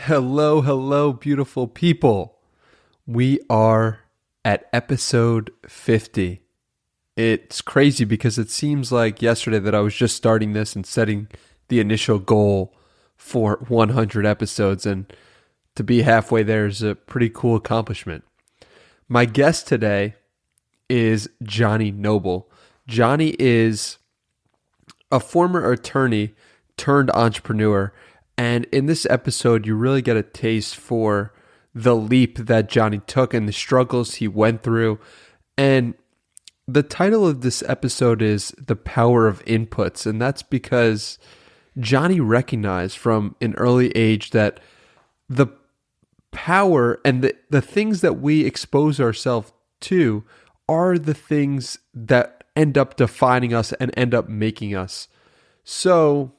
Hello, hello, beautiful people. We are at episode 50. It's crazy because it seems like yesterday that I was just starting this and setting the initial goal for 100 episodes, and to be halfway there is a pretty cool accomplishment. My guest today is Johnny Noble. Johnny is a former attorney turned entrepreneur. And in this episode, you really get a taste for the leap that Johnny took and the struggles he went through. And the title of this episode is The Power of Inputs. And that's because Johnny recognized from an early age that the power and the things that we expose ourselves to are the things that end up defining us and end up making us. So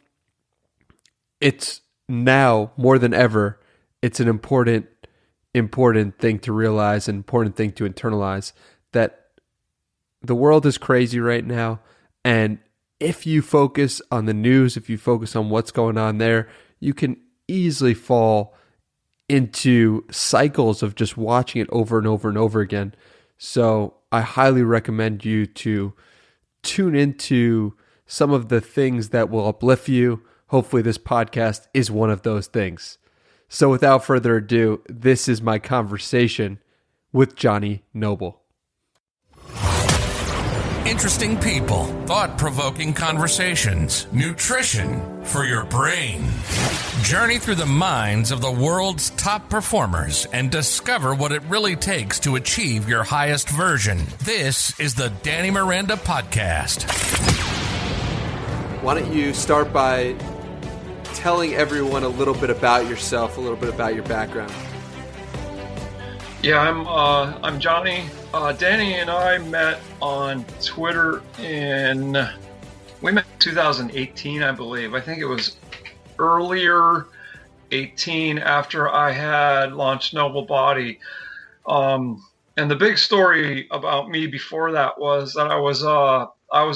it's now more than ever, it's an important thing to realize, an important thing to internalize, that the world is crazy right now. And if you focus on the news, if you focus on what's going on there, you can easily fall into cycles of just watching it over and over and over again. So I highly recommend you to tune into some of the things that will uplift you. Hopefully this podcast is one of those things. So without further ado, this is my conversation with Johnny Noble. Interesting people, thought-provoking conversations, nutrition for your brain. Journey through the minds of the world's top performers and discover what it really takes to achieve your highest version. This is the Danny Miranda Podcast. Why don't you start by telling everyone a little bit about yourself, a little bit about your background? Yeah, I'm Johnny. Danny and I met on Twitter we met in 2018, I believe. I think it was earlier 18 after I had launched Noble Body. And the big story about me before that was that I was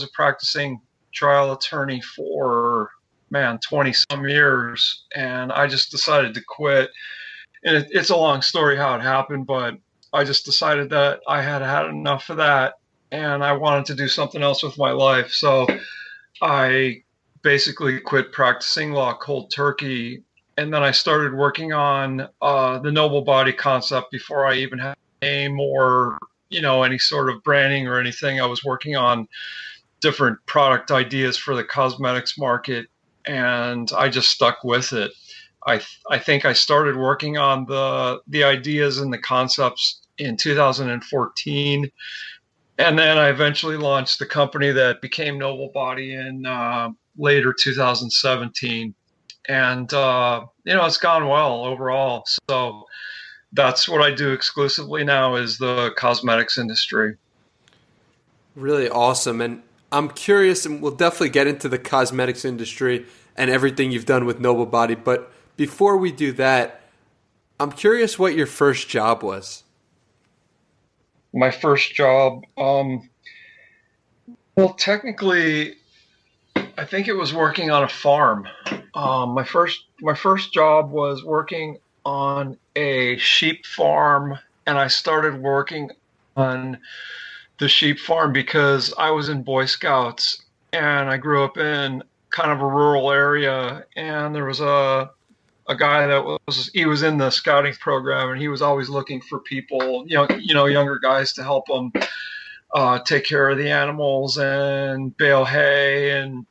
a practicing trial attorney for 20 some years, and I just decided to quit. And it's a long story how it happened, but I just decided that I had had enough of that and I wanted to do something else with my life. So I basically quit practicing law cold turkey, and then I started working on the Noble Body concept before I even had a name or any sort of branding or anything. I was working on different product ideas for the cosmetics market, and I just stuck with it. I think I started working on the ideas and the concepts in 2014, and then I eventually launched the company that became Noble Body in later 2017. And it's gone well overall. So that's what I do exclusively now, is the cosmetics industry. Really awesome. And I'm curious, and we'll definitely get into the cosmetics industry and everything you've done with Noble Body. But before we do that, I'm curious what your first job was. My first job, well, technically, I think it was working on a farm. My first job was working on a sheep farm, and I started working on the sheep farm because I was in Boy Scouts, and I grew up in kind of a rural area, and there was a guy that he was in the scouting program, and he was always looking for people, younger guys to help him take care of the animals and bale hay and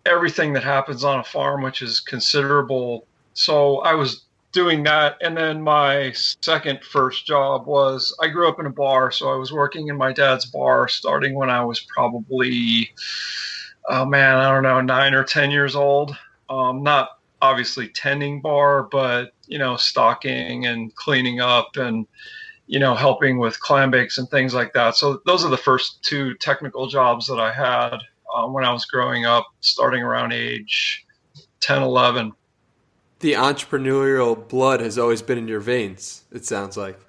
everything that happens on a farm, which is considerable. So I was doing that. And then my first job was, I grew up in a bar, so I was working in my dad's bar starting when I was probably, I don't know, 9 or 10 years old. Not obviously tending bar, but stocking and cleaning up and helping with clam bakes and things like that. So those are the first two technical jobs that I had when I was growing up, starting around age 10, 11. The entrepreneurial blood has always been in your veins, it sounds like.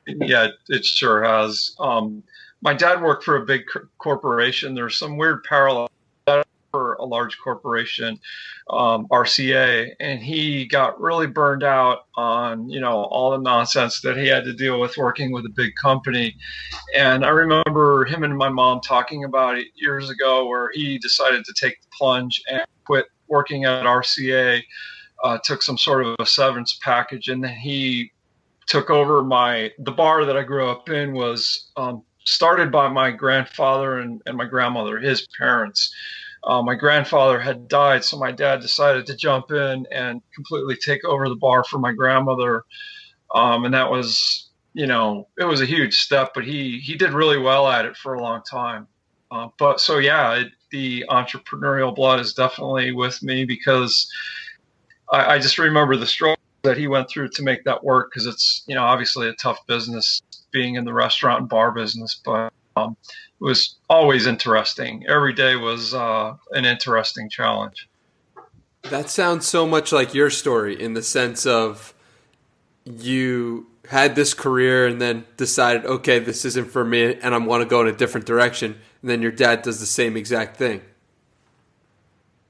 Yeah, it sure has. My dad worked for a big corporation. There's some weird parallel for a large corporation, RCA, and he got really burned out on, all the nonsense that he had to deal with working with a big company. And I remember him and my mom talking about it years ago, where he decided to take the plunge and quit working at RCA, took some sort of a severance package, and then he took over the bar that I grew up in was started by my grandfather and my grandmother, his parents. My grandfather had died, so my dad decided to jump in and completely take over the bar for my grandmother. And that was, it was a huge step, but he did really well at it for a long time. The entrepreneurial blood is definitely with me, because I just remember the struggle that he went through to make that work, because it's, obviously a tough business being in the restaurant and bar business, but it was always interesting. Every day was an interesting challenge. That sounds so much like your story, in the sense of you had this career and then decided, okay, this isn't for me and I want to go in a different direction. And then your dad does the same exact thing.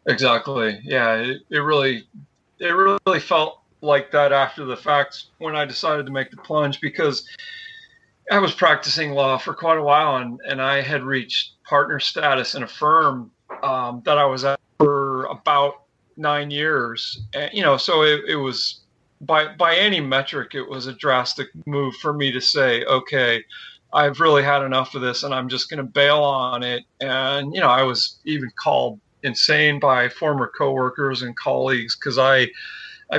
Exactly. Yeah. It really felt like that after the fact when I decided to make the plunge, because I was practicing law for quite a while, and I had reached partner status in a firm that I was at for about 9 years. And, so it was, by any metric, it was a drastic move for me to say, okay, I've really had enough of this and I'm just going to bail on it. And, I was even called insane by former coworkers and colleagues, because I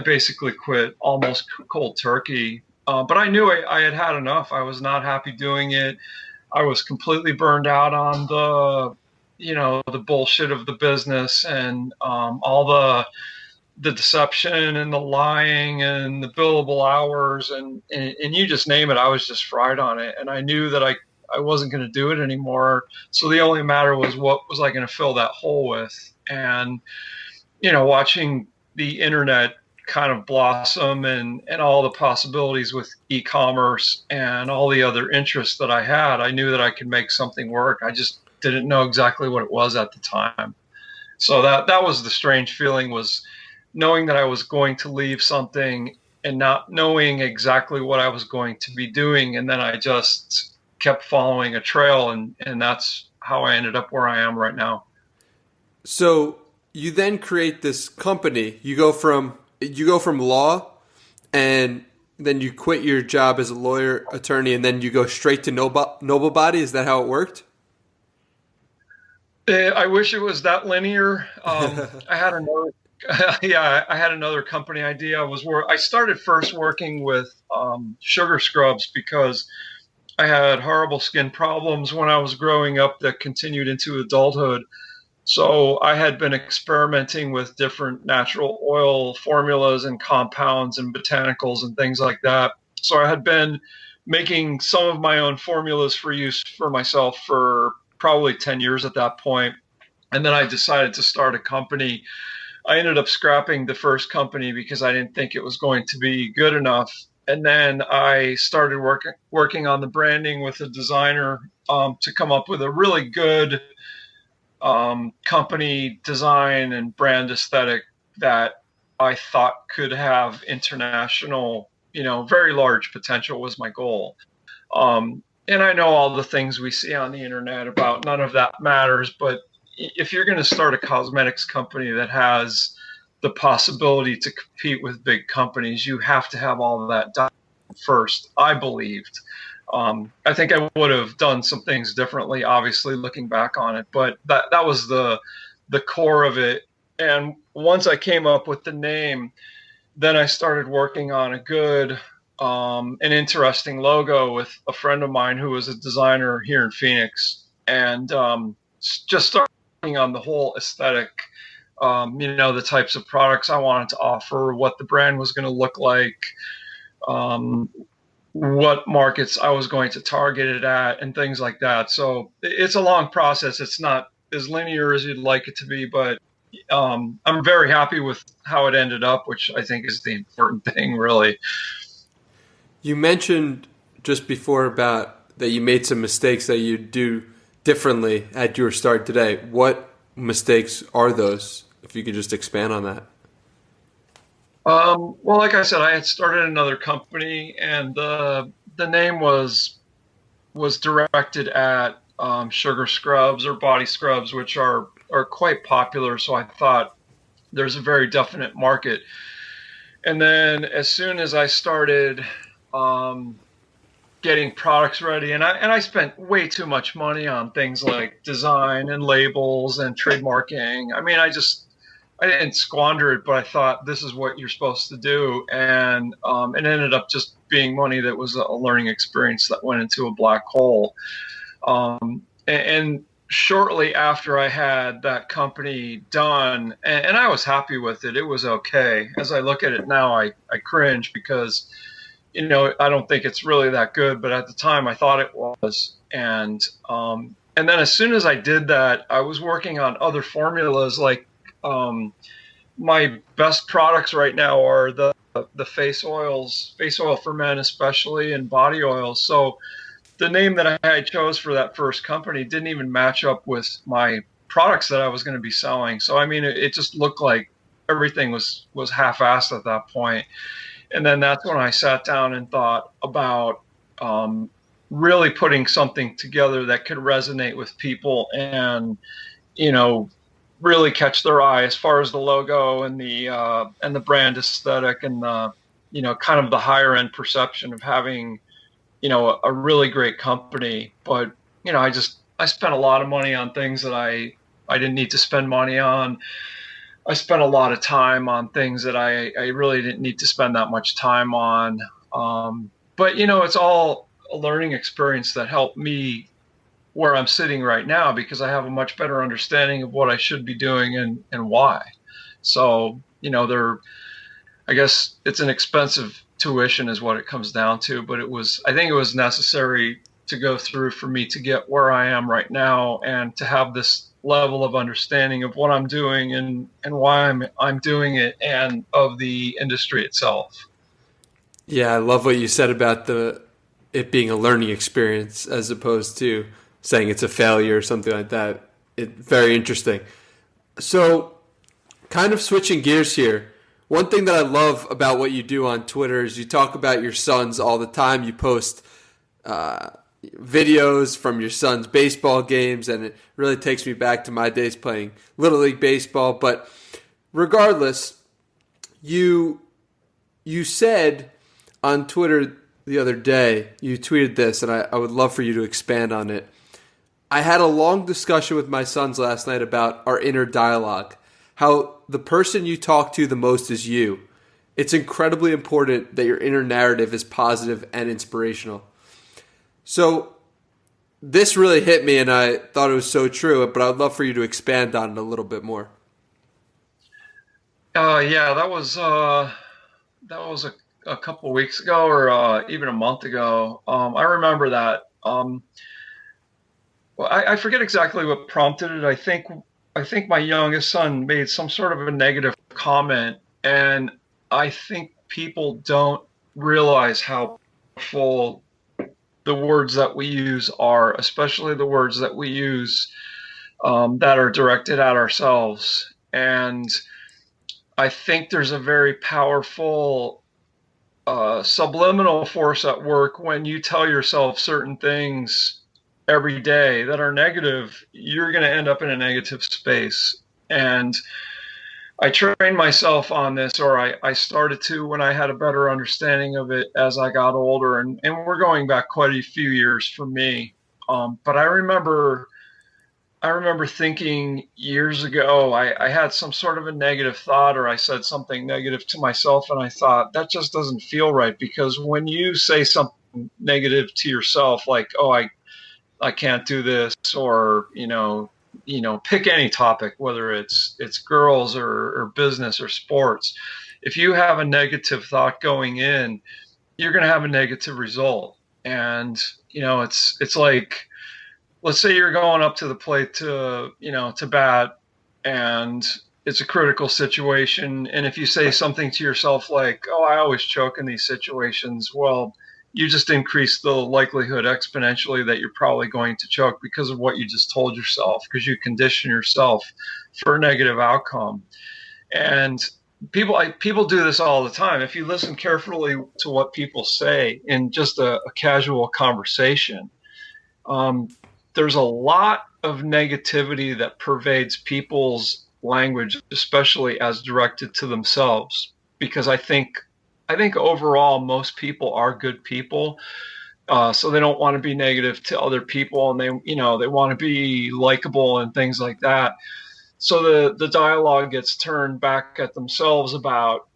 basically quit almost cold turkey. But I knew I had had enough. I was not happy doing it. I was completely burned out on the bullshit of the business, and all the deception and the lying and the billable hours and you just name it. I was just fried on it. And I knew that I wasn't going to do it anymore. So the only matter was, what was I going to fill that hole with? And, watching the internet kind of blossom and all the possibilities with e-commerce and all the other interests that I had, I knew that I could make something work. I just didn't know exactly what it was at the time. So that was the strange feeling, was knowing that I was going to leave something and not knowing exactly what I was going to be doing. And then I just kept following a trail, and that's how I ended up where I am right now. So you then create this company. You go from law, and then you quit your job as a lawyer attorney, and then you go straight to Noble Body. Is that how it worked? I wish it was that linear. I had another, I had another company idea. I started first working with sugar scrubs, because I had horrible skin problems when I was growing up that continued into adulthood. So I had been experimenting with different natural oil formulas and compounds and botanicals and things like that. So I had been making some of my own formulas for use for myself for probably 10 years at that point. And then I decided to start a company. I ended up scrapping the first company because I didn't think it was going to be good enough. And then I started working on the branding with a designer to come up with a really good company design and brand aesthetic that I thought could have international, very large potential was my goal. And I know all the things we see on the internet about none of that matters, but if you're going to start a cosmetics company that has the possibility to compete with big companies, you have to have all of that done first, I believed. I think I would have done some things differently, obviously, looking back on it, but that was the core of it. And once I came up with the name, then I started working on a good, an interesting logo with a friend of mine who was a designer here in Phoenix, and just starting on the whole aesthetic, the types of products I wanted to offer, what the brand was going to look like, what markets I was going to target it at, and things like that. So it's a long process. It's not as linear as you'd like it to be, but I'm very happy with how it ended up, which I think is the important thing, really. You mentioned just before about that you made some mistakes that you do differently at your start today. What mistakes are those? If you could just expand on that. Well, like I said, I had started another company, and the name was directed at sugar scrubs or body scrubs, which are quite popular. So I thought there's a very definite market. And then as soon as I started getting products ready, and I spent way too much money on things like design and labels and trademarking. I mean, I didn't squander it, but I thought this is what you're supposed to do, and it ended up just being money that was a learning experience that went into a black hole. And shortly after I had that company done, and I was happy with it, it was okay. As I look at it now, I cringe because, I don't think it's really that good, but at the time I thought it was. And then as soon as I did that, I was working on other formulas. Like my best products right now are the face oils, face oil for men especially, and body oils. So the name that I chose for that first company didn't even match up with my products that I was going to be selling. So I mean, it just looked like everything was half-assed at that point. And then that's when I sat down and thought about really putting something together that could resonate with people and, really catch their eye as far as the logo and the brand aesthetic and the, kind of the higher end perception of having, a really great company. But, I spent a lot of money on things that I didn't need to spend money on. I spent a lot of time on things that I really didn't need to spend that much time on. But, it's all a learning experience that helped me where I'm sitting right now, because I have a much better understanding of what I should be doing and why. So, I guess it's an expensive tuition is what it comes down to, but I think it was necessary to go through for me to get where I am right now and to have this level of understanding of what I'm doing and why I'm doing it, and of the industry itself. Yeah, I love what you said about it being a learning experience as opposed to saying it's a failure or something like that. Very interesting. So, kind of switching gears here. One thing that I love about what you do on Twitter is you talk about your sons all the time. You post videos from your son's baseball games, and it really takes me back to my days playing Little League baseball. But regardless, you said on Twitter the other day, you tweeted this, and I would love for you to expand on it. I had a long discussion with my sons last night about our inner dialogue, how the person you talk to the most is you. It's incredibly important that your inner narrative is positive and inspirational. So this really hit me, and I thought it was so true, but I'd love for you to expand on it a little bit more. Yeah, that was a couple of weeks ago, or even a month ago. I remember that. Well, I forget exactly what prompted it. I think my youngest son made some sort of a negative comment, and I think people don't realize how powerful the words that we use are, especially the words that we use that are directed at ourselves. And I think there's a very powerful subliminal force at work when you tell yourself certain things every day that are negative. You're going to end up in a negative space. And I trained myself on this, or I started to when I had a better understanding of it as I got older. And we're going back quite a few years for me. But I remember thinking years ago, I had some sort of a negative thought, or I said something negative to myself, and I thought that just doesn't feel right, because when you say something negative to yourself, like, oh, I can't do this, or, pick any topic, whether it's girls or business or sports. If you have a negative thought going in, you're going to have a negative result. And, it's like, let's say you're going up to the plate to bat, and it's a critical situation. And if you say something to yourself like, oh, I always choke in these situations, well, you just increase the likelihood exponentially that you're probably going to choke because of what you just told yourself, because you condition yourself for a negative outcome. And people do this all the time. If you listen carefully to what people say in just a casual conversation, there's a lot of negativity that pervades people's language, especially as directed to themselves. Because I think overall most people are good people, so they don't want to be negative to other people, and they want to be likable and things like that. So the dialogue gets turned back at themselves about,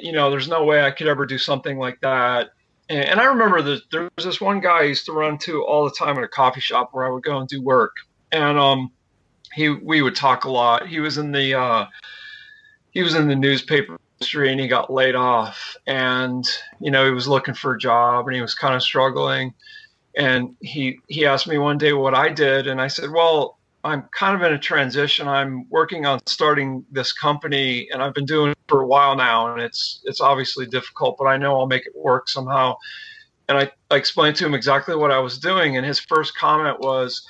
there's no way I could ever do something like that. And I remember that there was this one guy I used to run to all the time at a coffee shop where I would go and do work. And we would talk a lot. He was in the newspaper industry, and he got laid off. And he was looking for a job, and he was kind of struggling. And he asked me one day what I did, and I said, well, I'm kind of in a transition. I'm working on starting this company, and I've been doing it for a while now, and it's obviously difficult, but I know I'll make it work somehow. And I explained to him exactly what I was doing, and his first comment was,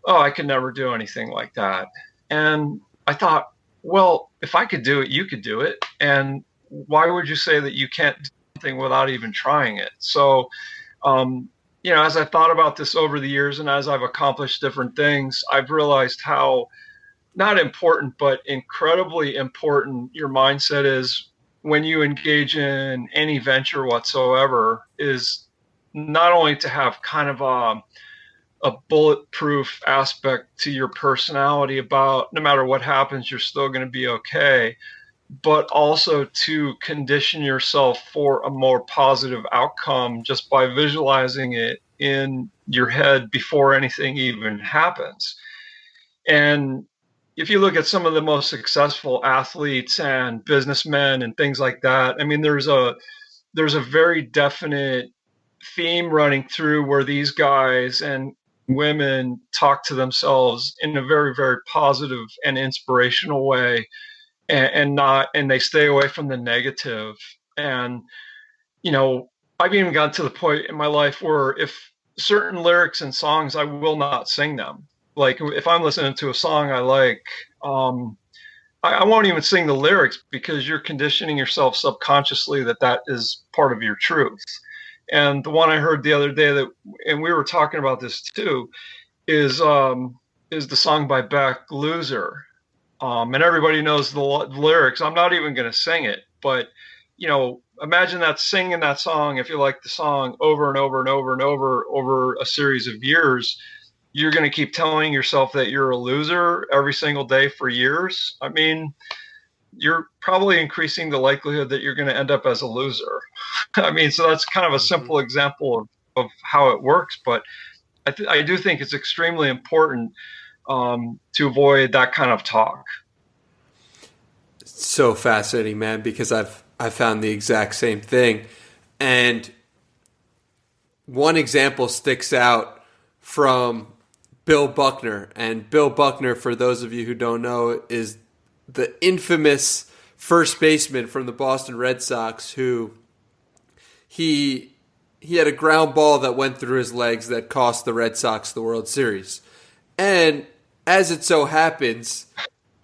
oh, I could never do anything like that. And I thought, well, if I could do it, you could do it. And why would you say that you can't do something without even trying it? So, as I thought about this over the years, and as I've accomplished different things, I've realized how not important, but incredibly important your mindset is when you engage in any venture whatsoever, is not only to have kind of a bulletproof aspect to your personality about no matter what happens, you're still going to be okay, but also to condition yourself for a more positive outcome just by visualizing it in your head before anything even happens. And if you look at some of the most successful athletes and businessmen and things like that, I mean, there's a very definite theme running through where these guys and women talk to themselves in a very, very positive and inspirational way, and they stay away from the negative. And I've even gotten to the point in my life where if certain lyrics and songs, I will not sing them. Like if I'm listening to a song I like, I won't even sing the lyrics, because you're conditioning yourself subconsciously that is part of your truth. And the one I heard the other day and we were talking about this too, is the song by Beck, Loser. And everybody knows the lyrics. I'm not even going to sing it, but imagine that singing that song. If you like the song over and over and over and over a series of years, you're going to keep telling yourself that you're a loser every single day for years. I mean, you're probably increasing the likelihood that you're going to end up as a loser. I mean, so that's kind of a simple example of how it works, but I do think it's extremely important to avoid that kind of talk. So fascinating, man, because I've found the exact same thing. And one example sticks out from Bill Buckner. And Bill Buckner, for those of you who don't know, is the infamous first baseman from the Boston Red Sox who he had a ground ball that went through his legs that cost the Red Sox the World Series. And as it so happens,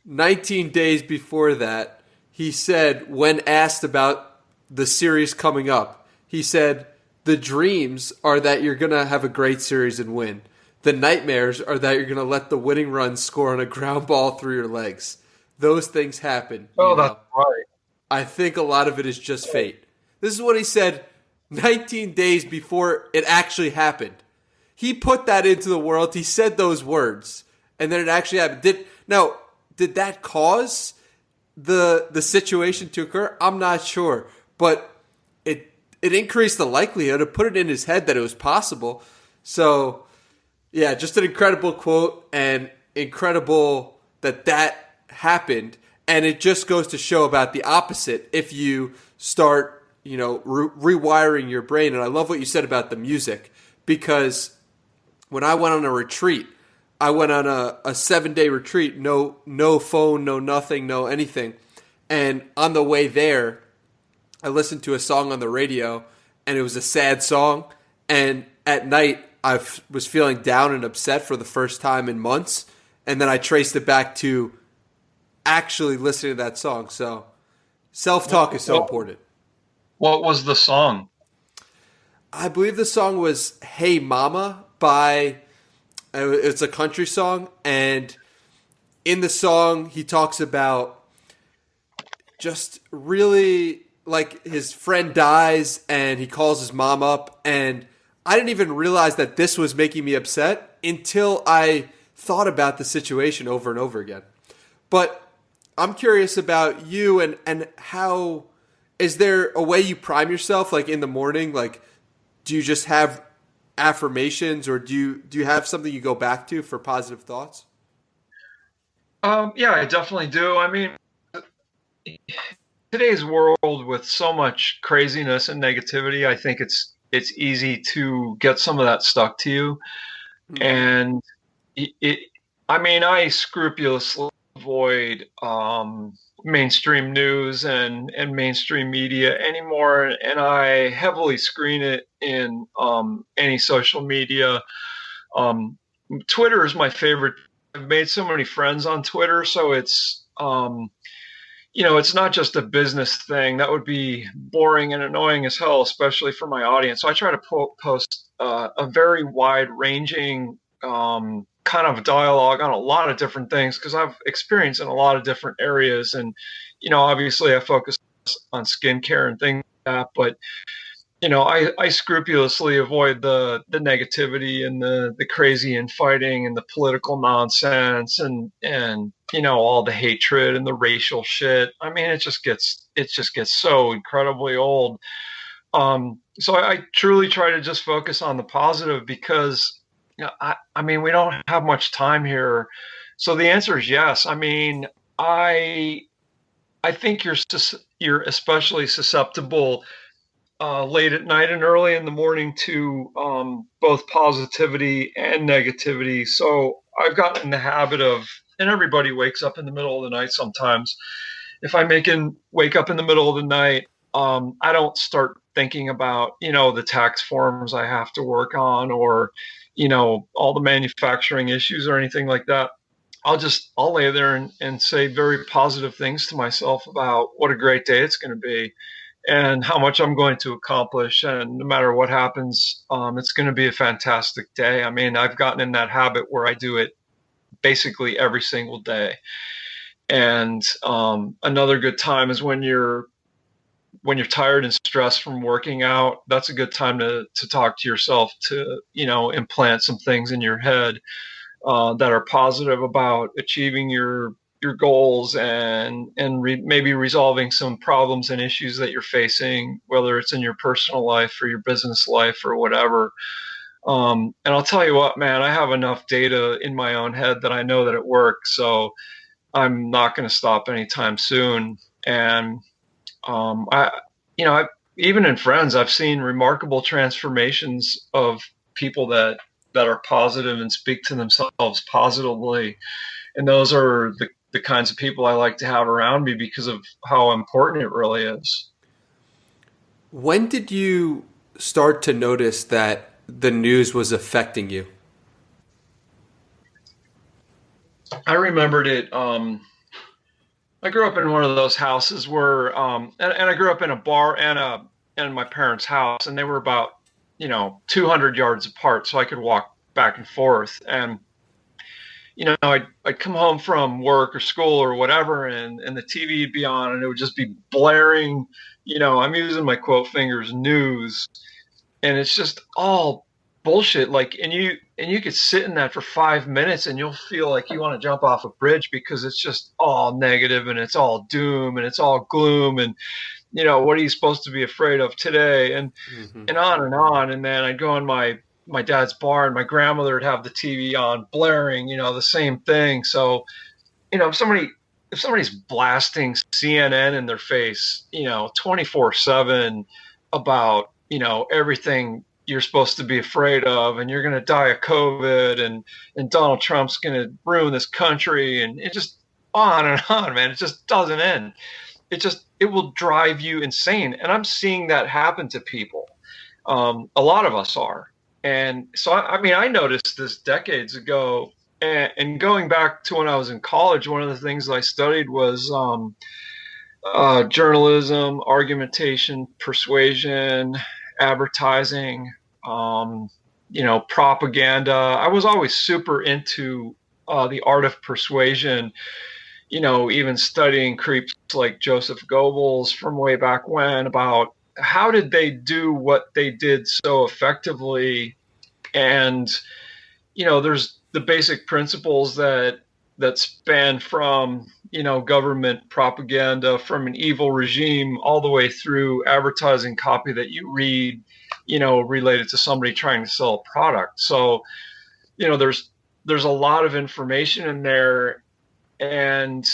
19 days before that, he said, when asked about the series coming up, he said, the dreams are that you're going to have a great series and win. The nightmares are that you're going to let the winning run score on a ground ball through your legs. Those things happen. Oh, that's right. I think a lot of it is just fate. This is what he said 19 days before it actually happened. He put that into the world. He said those words, and then it actually happened. Did that cause the situation to occur? I'm not sure, but it increased the likelihood. It put it in his head that it was possible. So, yeah, just an incredible quote, and incredible that happened. And it just goes to show about the opposite if you start, rewiring your brain. And I love what you said about the music, because when I went on a retreat, I went on a 7-day retreat, no phone, no nothing, no anything. And on the way there, I listened to a song on the radio, and it was a sad song. And at night, was feeling down and upset for the first time in months. And then I traced it back to actually listening to that song. So self-talk is so important. What was the song? I believe the song was Hey Mama by, it's a country song. And in the song, he talks about just really, like, his friend dies and he calls his mom up. And I didn't even realize that this was making me upset until I thought about the situation over and over again. But I'm curious about you and how, is there a way you prime yourself, like in the morning? Like, do you just have affirmations, or do you have something you go back to for positive thoughts? Yeah, I definitely do. I mean, today's world with so much craziness and negativity, I think it's easy to get some of that stuck to you. Mm-hmm. And I mean, I scrupulously avoid mainstream news and mainstream media anymore, and I heavily screen it in any social media. Twitter is my favorite. I've made so many friends on Twitter, so it's it's not just a business thing. That would be boring and annoying as hell, especially for my audience. So I try to post a very wide-ranging kind of dialogue on a lot of different things, because I've experienced in a lot of different areas. And, obviously I focus on skincare and things like that, but, I scrupulously avoid the negativity and the crazy infighting and the political nonsense and, all the hatred and the racial shit. I mean, it just gets so incredibly old. So I truly try to just focus on the positive, because I mean, we don't have much time here. So the answer is yes. I mean, I think you're especially susceptible late at night and early in the morning to both positivity and negativity. So I've gotten in the habit of, and everybody wakes up in the middle of the night sometimes. If I wake up in the middle of the night, I don't start thinking about, the tax forms I have to work on, or, all the manufacturing issues or anything like that. I'll lay there and say very positive things to myself about what a great day it's going to be and how much I'm going to accomplish. And no matter what happens, it's going to be a fantastic day. I mean, I've gotten in that habit where I do it basically every single day. And another good time is when you're tired and stressed from working out. That's a good time to talk to yourself, to, implant some things in your head that are positive about achieving your goals and maybe resolving some problems and issues that you're facing, whether it's in your personal life or your business life or whatever. And I'll tell you what, man, I have enough data in my own head that I know that it works. So I'm not going to stop anytime soon. And even in friends, I've seen remarkable transformations of people that are positive and speak to themselves positively. And those are the kinds of people I like to have around me because of how important it really is. When did you start to notice that the news was affecting you? I remembered it. I grew up in one of those houses where, and I grew up in a bar and my parents' house, and they were about, 200 yards apart, so I could walk back and forth. And, I'd come home from work or school or whatever, and the TV would be on, and it would just be blaring, I'm using my quote fingers, news, and it's just all bullshit. Like, and you could sit in that for 5 minutes and you'll feel like you want to jump off a bridge, because it's just all negative and it's all doom and it's all gloom. And, what are you supposed to be afraid of today? And, and on and on. And then I'd go in my dad's bar and my grandmother would have the TV on blaring, the same thing. So, if somebody's blasting CNN in their face, 24/7 about, everything you're supposed to be afraid of, and you're going to die of COVID, and Donald Trump's going to ruin this country, and it just on and on, man. It just doesn't end. It will drive you insane. And I'm seeing that happen to people. A lot of us are. And so, I mean, I noticed this decades ago. And going back to when I was in college, one of the things I studied was journalism, argumentation, persuasion, advertising, um, propaganda. I was always super into the art of persuasion, even studying creeps like Joseph Goebbels from way back when about how did they do what they did so effectively. And, there's the basic principles that span from, government propaganda from an evil regime all the way through advertising copy that you read, related to somebody trying to sell a product. So, there's a lot of information in there, and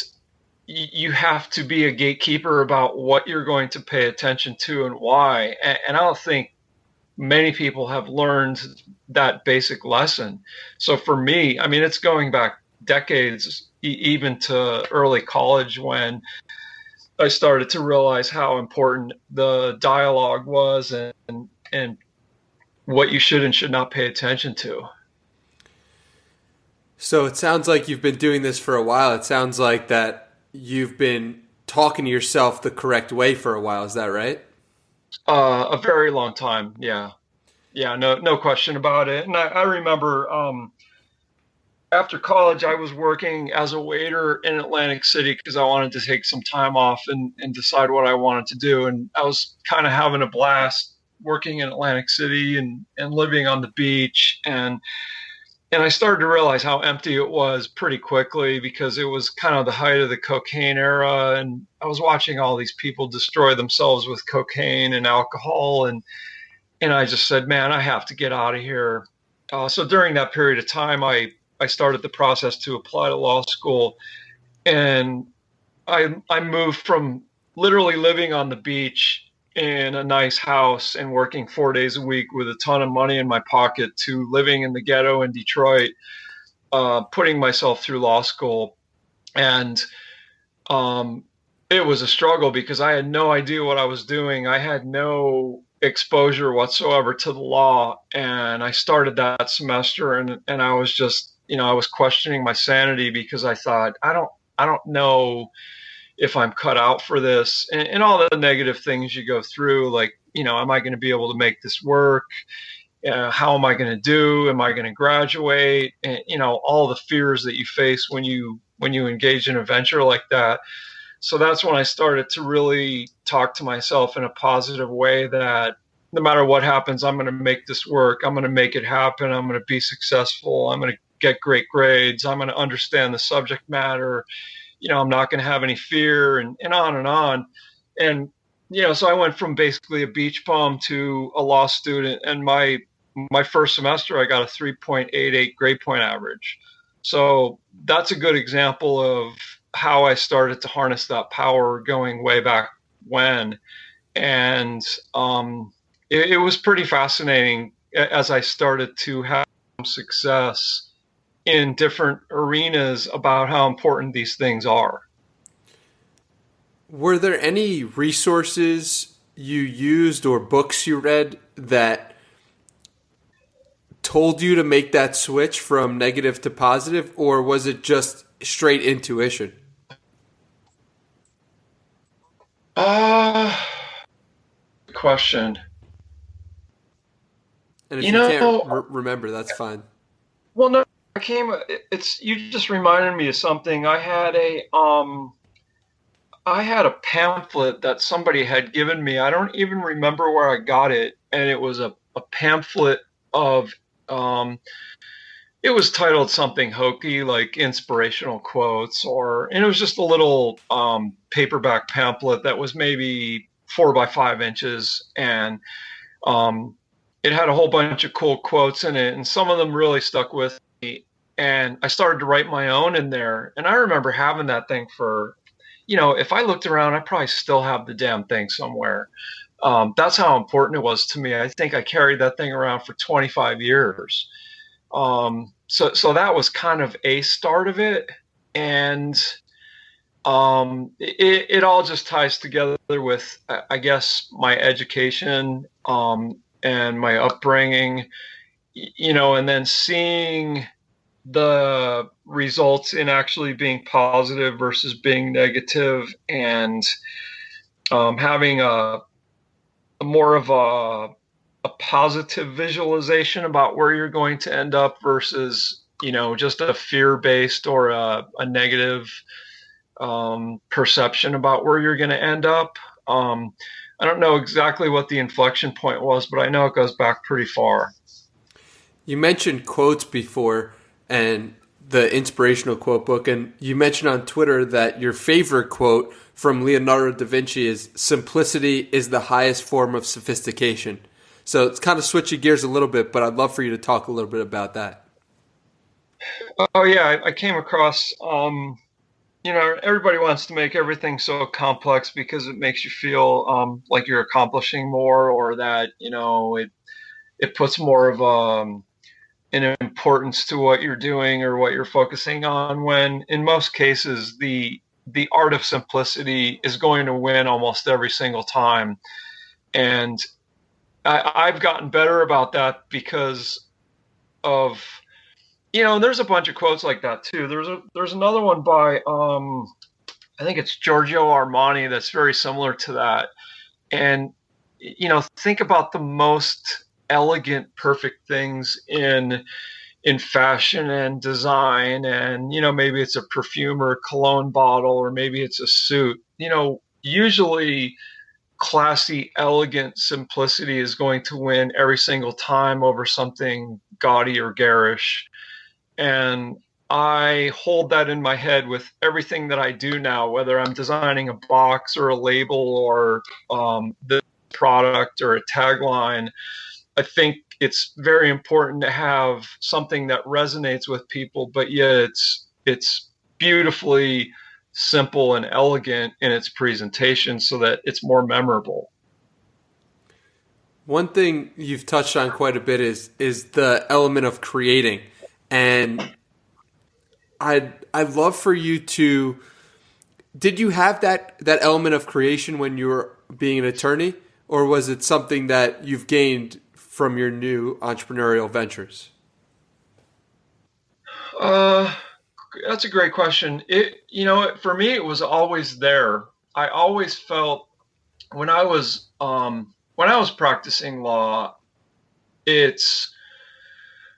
you have to be a gatekeeper about what you're going to pay attention to and why. And I don't think many people have learned that basic lesson. So for me, I mean, it's going back decades, even to early college, when I started to realize how important the dialogue was, and what you should and should not pay attention to. So it sounds like you've been doing this for a while. It sounds like that you've been talking to yourself the correct way for a while. Is that right? A very long time. Yeah. Yeah. No question about it. And I remember, after college, I was working as a waiter in Atlantic City because I wanted to take some time off and decide what I wanted to do. And I was kind of having a blast working in Atlantic City and living on the beach. And I started to realize how empty it was pretty quickly, because it was kind of the height of the cocaine era. And I was watching all these people destroy themselves with cocaine and alcohol. And I just said, man, I have to get out of here. So during that period of time, I started the process to apply to law school. And I moved from literally living on the beach in a nice house and working 4 days a week with a ton of money in my pocket to living in the ghetto in Detroit, putting myself through law school. And it was a struggle because I had no idea what I was doing. I had no exposure whatsoever to the law. And I started that semester, and I was just, I was questioning my sanity because I thought, I don't know if I'm cut out for this, and all the negative things you go through, like, am I going to be able to make this work? How am I going to do? Am I going to graduate? And, all the fears that you face when you engage in a venture like that. So that's when I started to really talk to myself in a positive way that no matter what happens, I'm going to make this work. I'm going to make it happen. I'm going to be successful. I'm going to get great grades. I'm going to understand the subject matter. I'm not going to have any fear, and on and on. And, so I went from basically a beach bum to a law student. And my first semester, I got a 3.88 grade point average. So that's a good example of how I started to harness that power going way back when. And it was pretty fascinating as I started to have success in different arenas about how important these things are. Were there any resources you used or books you read that told you to make that switch from negative to positive, or was it just straight intuition? Question. And if you can't remember, that's fine. Well, no, you just reminded me of something. I had a pamphlet that somebody had given me. I don't even remember where I got it. And it was a pamphlet of, it was titled something hokey, like inspirational quotes, and it was just a little paperback pamphlet that was maybe 4 by 5 inches. And it had a whole bunch of cool quotes in it. And some of them really stuck with me. And I started to write my own in there. And I remember having that thing for, if I looked around, I probably still have the damn thing somewhere. That's how important it was to me. I think I carried that thing around for 25 years. So that was kind of a start of it. And it all just ties together with, I guess, my education. and my upbringing, and then seeing the results in actually being positive versus being negative, and having a more of a positive visualization about where you're going to end up versus just a fear-based or a negative perception about where you're going to end up. I don't know exactly what the inflection point was, but I know it goes back pretty far. You mentioned quotes before and the inspirational quote book, and you mentioned on Twitter that your favorite quote from Leonardo da Vinci is "Simplicity is the highest form of sophistication." So it's kind of switching gears a little bit, but I'd love for you to talk a little bit about that. Oh yeah, I came across, everybody wants to make everything so complex because it makes you feel like you're accomplishing more, or that it puts more of an importance to what you're doing or what you're focusing on. When in most cases, the art of simplicity is going to win almost every single time. And I've gotten better about that because of, there's a bunch of quotes like that too. There's another one by, I think it's Giorgio Armani, that's very similar to that. And, think about the most elegant, perfect things in fashion and design, and maybe it's a perfume or a cologne bottle, or maybe it's a suit. Usually classy, elegant simplicity is going to win every single time over something gaudy or garish. And I hold that in my head with everything that I do now, whether I'm designing a box or a label or the product or a tagline. I think it's very important to have something that resonates with people, but yet it's beautifully simple and elegant in its presentation so that it's more memorable. One thing you've touched on quite a bit is the element of creating. And I'd love for you to, did you have that element of creation when you were being an attorney, or was it something that you've gained from your new entrepreneurial ventures? That's a great question. For me, it was always there. I always felt when I was practicing law, it's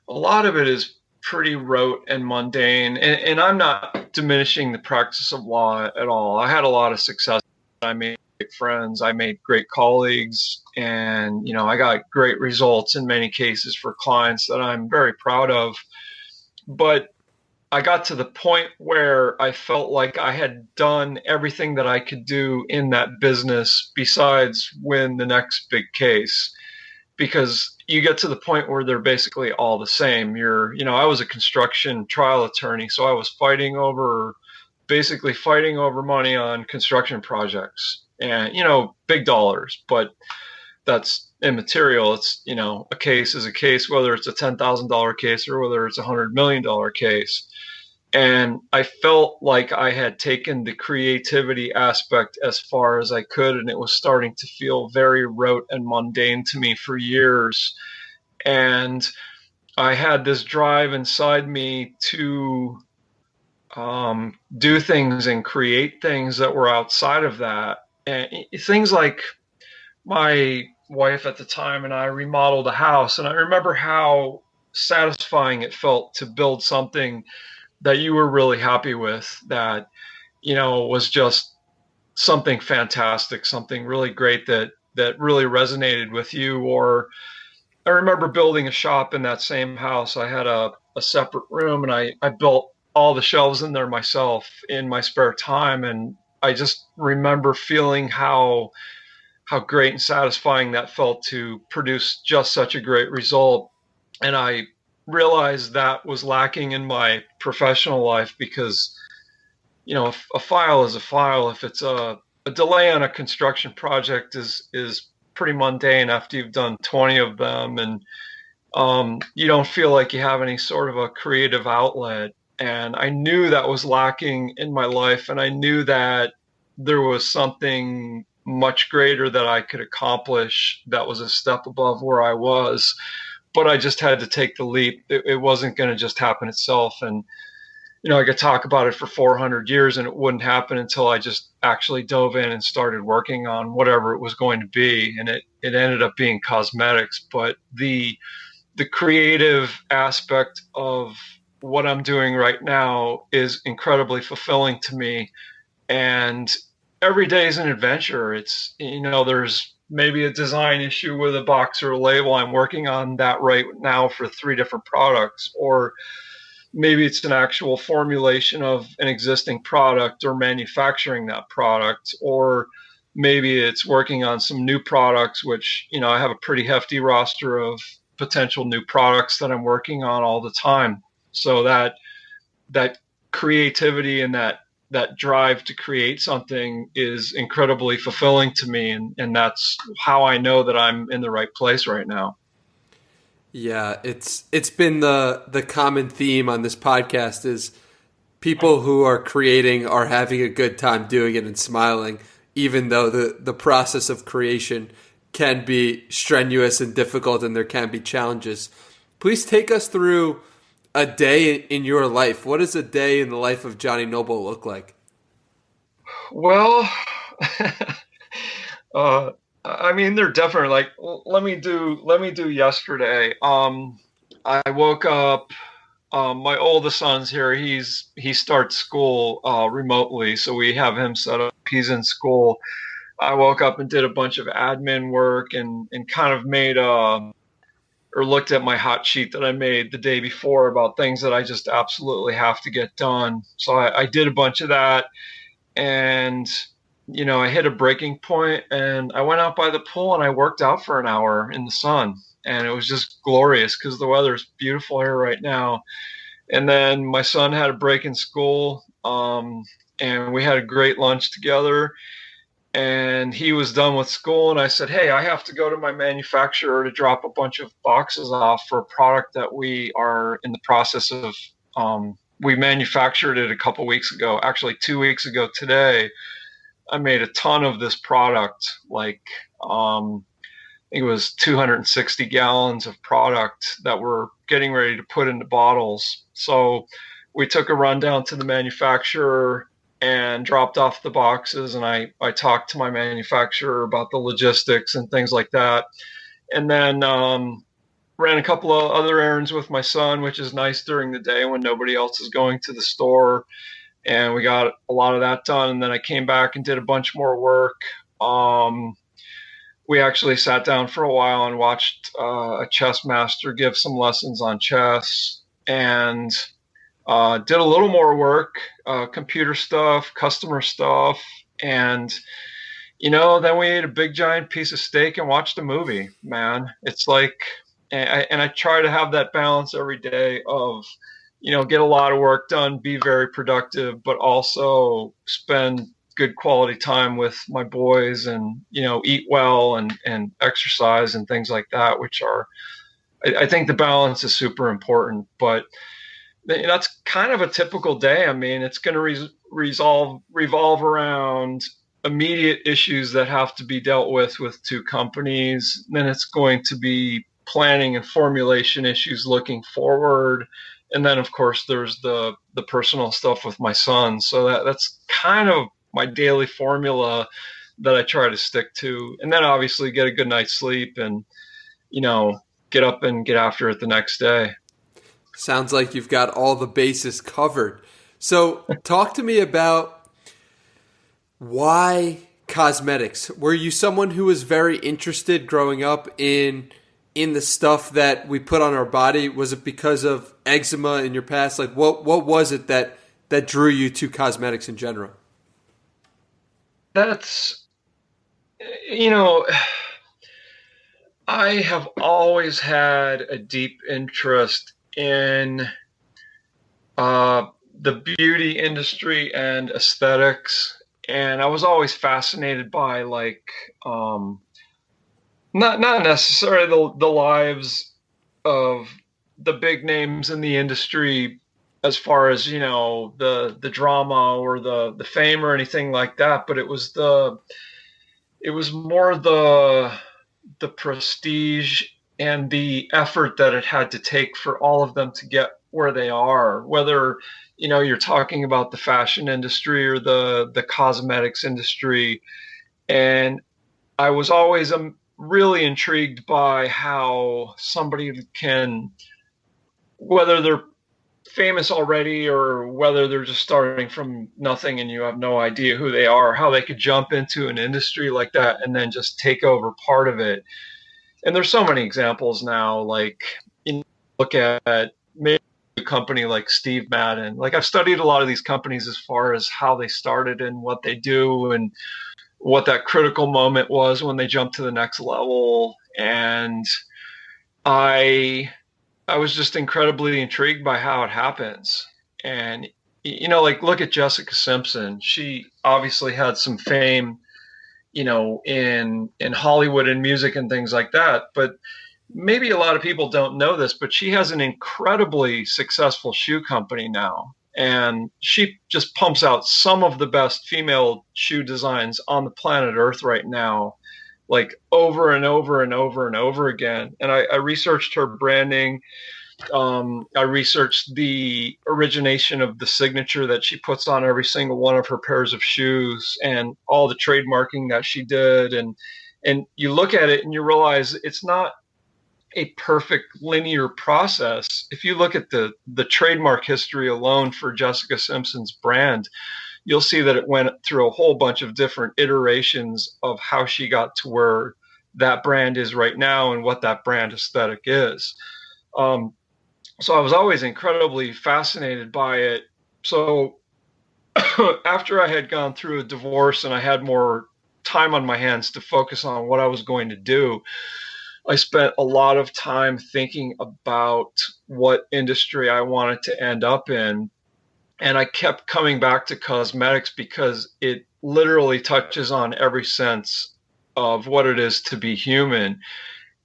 a lot of it is pretty rote and mundane, and I'm not diminishing the practice of law at all. I had a lot of success. I made great friends, I made great colleagues, and I got great results in many cases for clients that I'm very proud of. But I got to the point where I felt like I had done everything that I could do in that business besides win the next big case, because you get to the point where they're basically all the same. I was a construction trial attorney, so I was basically fighting over money on construction projects, and big dollars, but that's immaterial. It's a case is a case, whether it's a $10,000 case or whether it's $100 million case. And I felt like I had taken the creativity aspect as far as I could, and it was starting to feel very rote and mundane to me for years. And I had this drive inside me to do things and create things that were outside of that. And things like, my wife at the time and I remodeled a house, and I remember how satisfying it felt to build something that you were really happy with, that was just something fantastic, something really great that really resonated with you. Or I remember building a shop in that same house. I had a separate room, and I built all the shelves in there myself in my spare time, and I just remember feeling how great and satisfying that felt to produce just such a great result. And I realized that was lacking in my professional life, because a file is a file. If it's a delay on a construction project is pretty mundane after you've done 20 of them, and you don't feel like you have any sort of a creative outlet. And I knew that was lacking in my life, and I knew that there was something much greater that I could accomplish that was a step above where I was. But I just had to take the leap. It wasn't going to just happen itself. And, I could talk about it for 400 years and it wouldn't happen until I just actually dove in and started working on whatever it was going to be. And it ended up being cosmetics. But the creative aspect of what I'm doing right now is incredibly fulfilling to me. And every day is an adventure. It's, there's maybe a design issue with a box or a label. I'm working on that right now for 3 different products, or maybe it's an actual formulation of an existing product or manufacturing that product, or maybe it's working on some new products, which, I have a pretty hefty roster of potential new products that I'm working on all the time. So that creativity and that drive to create something is incredibly fulfilling to me. And that's how I know that I'm in the right place right now. Yeah, it's been the common theme on this podcast is people who are creating are having a good time doing it and smiling, even though the process of creation can be strenuous and difficult and there can be challenges. Please take us through a day in your life. What does a day in the life of Johnny Noble look like? Well, they're different. Like, let me do yesterday. I woke up. My oldest son's here. He starts school remotely, so we have him set up. He's in school. I woke up and did a bunch of admin work and kind of made or looked at my hot sheet that I made the day before about things that I just absolutely have to get done. So I did a bunch of that, and I hit a breaking point and I went out by the pool and I worked out for an hour in the sun, and it was just glorious because the weather's beautiful here right now. And then my son had a break in school, and we had a great lunch together, and he was done with school, and I said, hey, I have to go to my manufacturer to drop a bunch of boxes off for a product that we are in the process of. We manufactured it a couple weeks ago, actually 2 weeks ago today. I made a ton of this product, like I think it was 260 gallons of product that we're getting ready to put into bottles. So we took a run down to the manufacturer and dropped off the boxes, and I talked to my manufacturer about the logistics and things like that. And then ran a couple of other errands with my son, which is nice during the day when nobody else is going to the store. And we got a lot of that done. And then I came back and did a bunch more work. We actually sat down for a while and watched a chess master give some lessons on chess, and did a little more work, computer stuff, customer stuff. And, then we ate a big giant piece of steak and watched a movie, man. It's like, and I try to have that balance every day of, get a lot of work done, be very productive, but also spend good quality time with my boys and, eat well and exercise and things like that, which are, I think the balance is super important. But that's kind of a typical day. I mean, it's going to revolve around immediate issues that have to be dealt with 2 companies. Then it's going to be planning and formulation issues looking forward. And then, of course, there's the personal stuff with my son. So that's kind of my daily formula that I try to stick to. And then obviously get a good night's sleep and, get up and get after it the next day. Sounds like you've got all the bases covered. So talk to me about why cosmetics. Were you someone who was very interested growing up in the stuff that we put on our body? Was it because of eczema in your past? Like what was it that drew you to cosmetics in general? That's, I have always had a deep interest in the beauty industry and aesthetics. And I was always fascinated by not necessarily the lives of the big names in the industry as far as, the drama or the fame or anything like that. But it was it was more the prestige and the effort that it had to take for all of them to get where they are, whether you're talking about the fashion industry or the cosmetics industry. And I was always really intrigued by how somebody can, whether they're famous already or whether they're just starting from nothing and you have no idea who they are, how they could jump into an industry like that and then just take over part of it. And there's so many examples now, like look at maybe a company like Steve Madden. Like, I've studied a lot of these companies as far as how they started and what they do and what that critical moment was when they jumped to the next level. And I was just incredibly intrigued by how it happens. And like, look at Jessica Simpson. She obviously had some fame, in Hollywood and music and things like that. But maybe a lot of people don't know this, but she has an incredibly successful shoe company now. And she just pumps out some of the best female shoe designs on the planet Earth right now, like over and over and over and over again. And I researched her branding. I researched the origination of the signature that she puts on every single one of her pairs of shoes and all the trademarking that she did. And you look at it and you realize it's not a perfect linear process. If you look at the trademark history alone for Jessica Simpson's brand, you'll see that it went through a whole bunch of different iterations of how she got to where that brand is right now and what that brand aesthetic is. So I was always incredibly fascinated by it. So after I had gone through a divorce and I had more time on my hands to focus on what I was going to do, I spent a lot of time thinking about what industry I wanted to end up in. And I kept coming back to cosmetics because it literally touches on every sense of what it is to be human.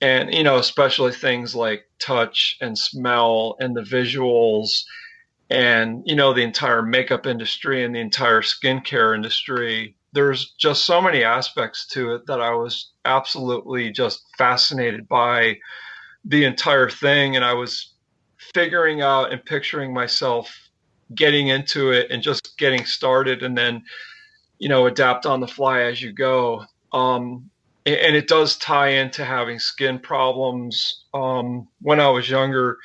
And, especially things like touch and smell and the visuals and, the entire makeup industry and the entire skincare industry. There's just so many aspects to it that I was absolutely just fascinated by the entire thing. And I was figuring out and picturing myself getting into it and just getting started and then, adapt on the fly as you go. And it does tie into having skin problems when I was younger,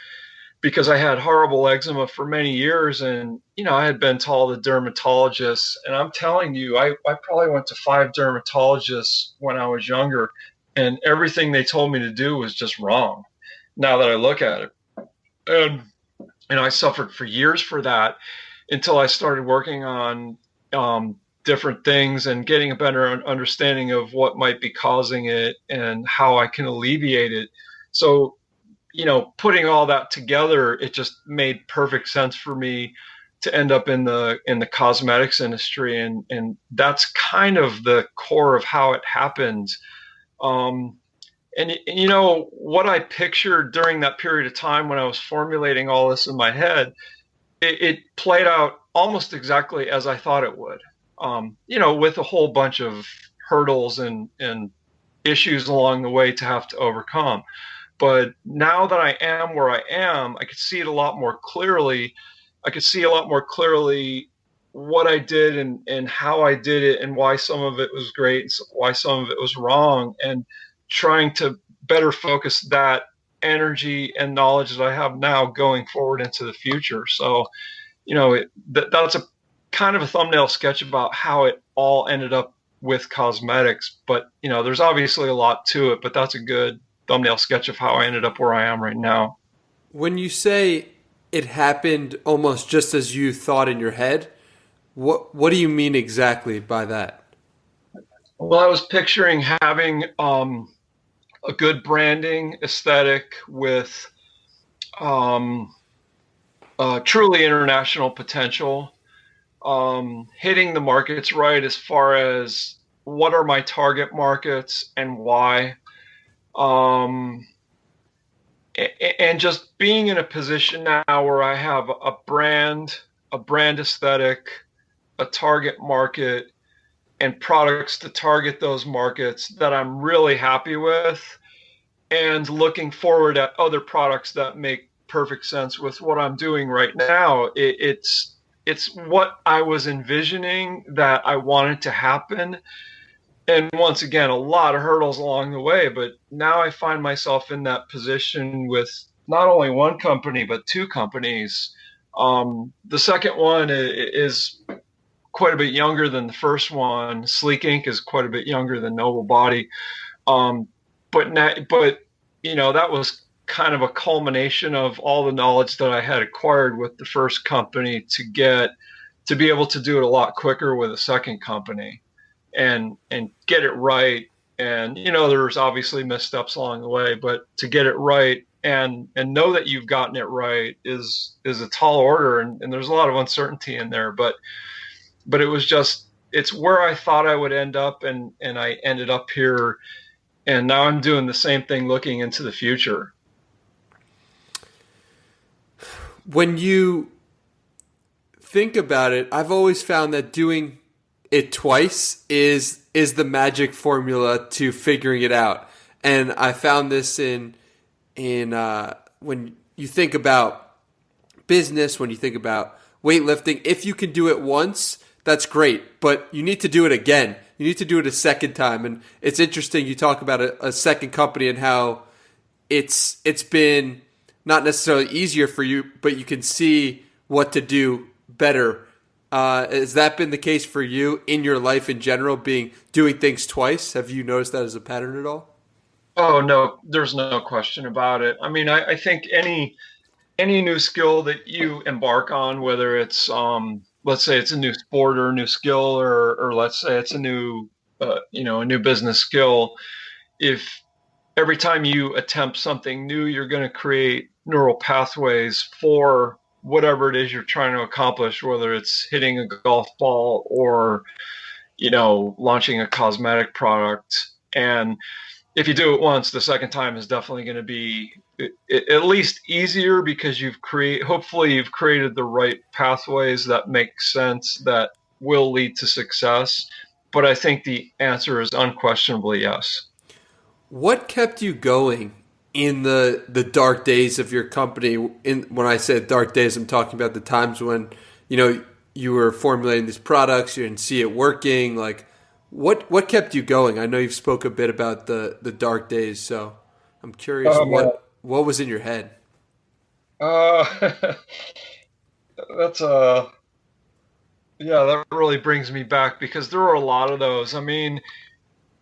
because I had horrible eczema for many years. And, I had been to all the dermatologists. And I'm telling you, I probably went to 5 dermatologists when I was younger. And everything they told me to do was just wrong now that I look at it. And, I suffered for years for that until I started working on different things and getting a better understanding of what might be causing it and how I can alleviate it. So, putting all that together, it just made perfect sense for me to end up in the cosmetics industry. And that's kind of the core of how it happened. And what I pictured during that period of time when I was formulating all this in my head, it played out almost exactly as I thought it would. With a whole bunch of hurdles and issues along the way to have to overcome. But now that I am where I am, I could see it a lot more clearly. I could see a lot more clearly what I did and how I did it and why some of it was great and why some of it was wrong, and trying to better focus that energy and knowledge that I have now going forward into the future. So, that's a kind of a thumbnail sketch about how it all ended up with cosmetics. But, there's obviously a lot to it, but that's a good thumbnail sketch of how I ended up where I am right now. When you say it happened almost just as you thought in your head, what do you mean exactly by that? Well, I was picturing having a good branding aesthetic with truly international potential, hitting the markets right as far as what are my target markets and why, and just being in a position now where I have a brand aesthetic, a target market, and products to target those markets that I'm really happy with, and looking forward at other products that make perfect sense with what I'm doing right now. It's what I was envisioning that I wanted to happen. And once again, a lot of hurdles along the way, but now I find myself in that position with not only one company, but two companies. The second one is quite a bit younger than the first one. Sleek Inc. is quite a bit younger than Noble Body. Um, but that was kind of a culmination of all the knowledge that I had acquired with the first company to be able to do it a lot quicker with a second company and get it right. And there's obviously missteps along the way, but to get it right and know that you've gotten it right is a tall order, and there's a lot of uncertainty in there, but it's where I thought I would end up, and I ended up here, and now I'm doing the same thing looking into the future. When you think about it, I've always found that doing it twice is the magic formula to figuring it out. And I found this in when you think about business, when you think about weightlifting, if you can do it once, that's great, but you need to do it again. You need to do it a second time. And it's interesting you talk about a second company and how it's been not necessarily easier for you, but you can see what to do better. Has that been the case for you in your life in general, doing things twice? Have you noticed that as a pattern at all? Oh, no, there's no question about it. I mean, I think any new skill that you embark on, whether it's let's say it's a new sport or a new skill, or let's say it's a new a new business skill, if every time you attempt something new, you're going to create neural pathways for whatever it is you're trying to accomplish, whether it's hitting a golf ball or launching a cosmetic product. And if you do it once, the second time is definitely going to be at least easier, because hopefully you've created the right pathways that make sense, that will lead to success. But I think the answer is unquestionably yes. What kept you going in the dark days of your company? When I said dark days, I'm talking about the times when you were formulating these products, you didn't see it working. Like, what kept you going? I know you've spoke a bit about the dark days, so I'm curious what was in your head. That's that really brings me back, because there were a lot of those. I mean,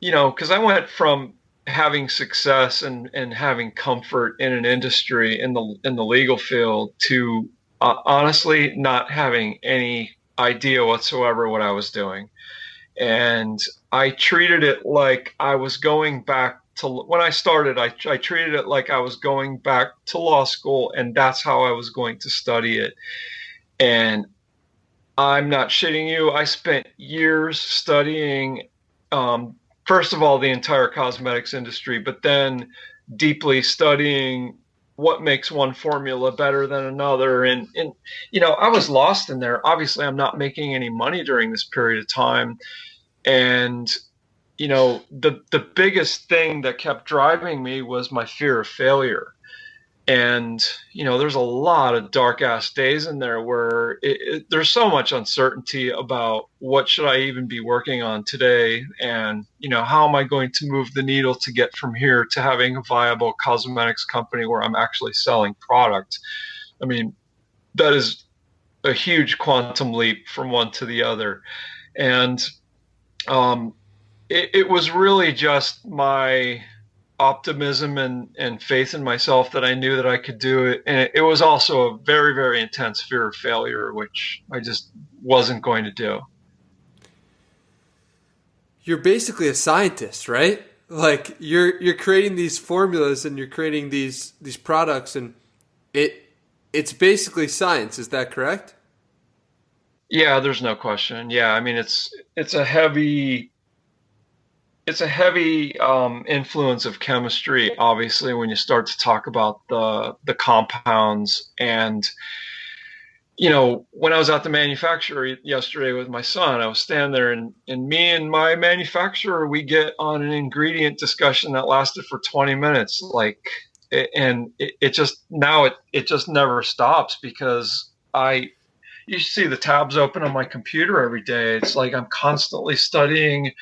because I went from having success and having comfort in an industry in the legal field to honestly not having any idea whatsoever what I was doing. And I treated it like I was going back to, when I started, I treated it like I was going back to law school, and that's how I was going to study it. And I'm not shitting you. I spent years studying, first of all, the entire cosmetics industry, but then deeply studying what makes one formula better than another. And I was lost in there. Obviously, I'm not making any money during this period of time. And, the biggest thing that kept driving me was my fear of failure. And, there's a lot of dark ass days in there where there's so much uncertainty about what should I even be working on today. And, how am I going to move the needle to get from here to having a viable cosmetics company where I'm actually selling product? I mean, that is a huge quantum leap from one to the other. And, it was really just my optimism and faith in myself that I knew that I could do it. And it was also a very, very intense fear of failure, which I just wasn't going to do. You're basically a scientist, right? Like you're creating these formulas and you're creating these products, and it's basically science. Is that correct? Yeah, there's no question. Yeah, I mean it's a heavy influence of chemistry, obviously, when you start to talk about the compounds. And when I was at the manufacturer yesterday with my son, I was standing there, and me and my manufacturer, we get on an ingredient discussion that lasted for 20 minutes. It just, now it just never stops because you see the tabs open on my computer every day. It's like I'm constantly studying,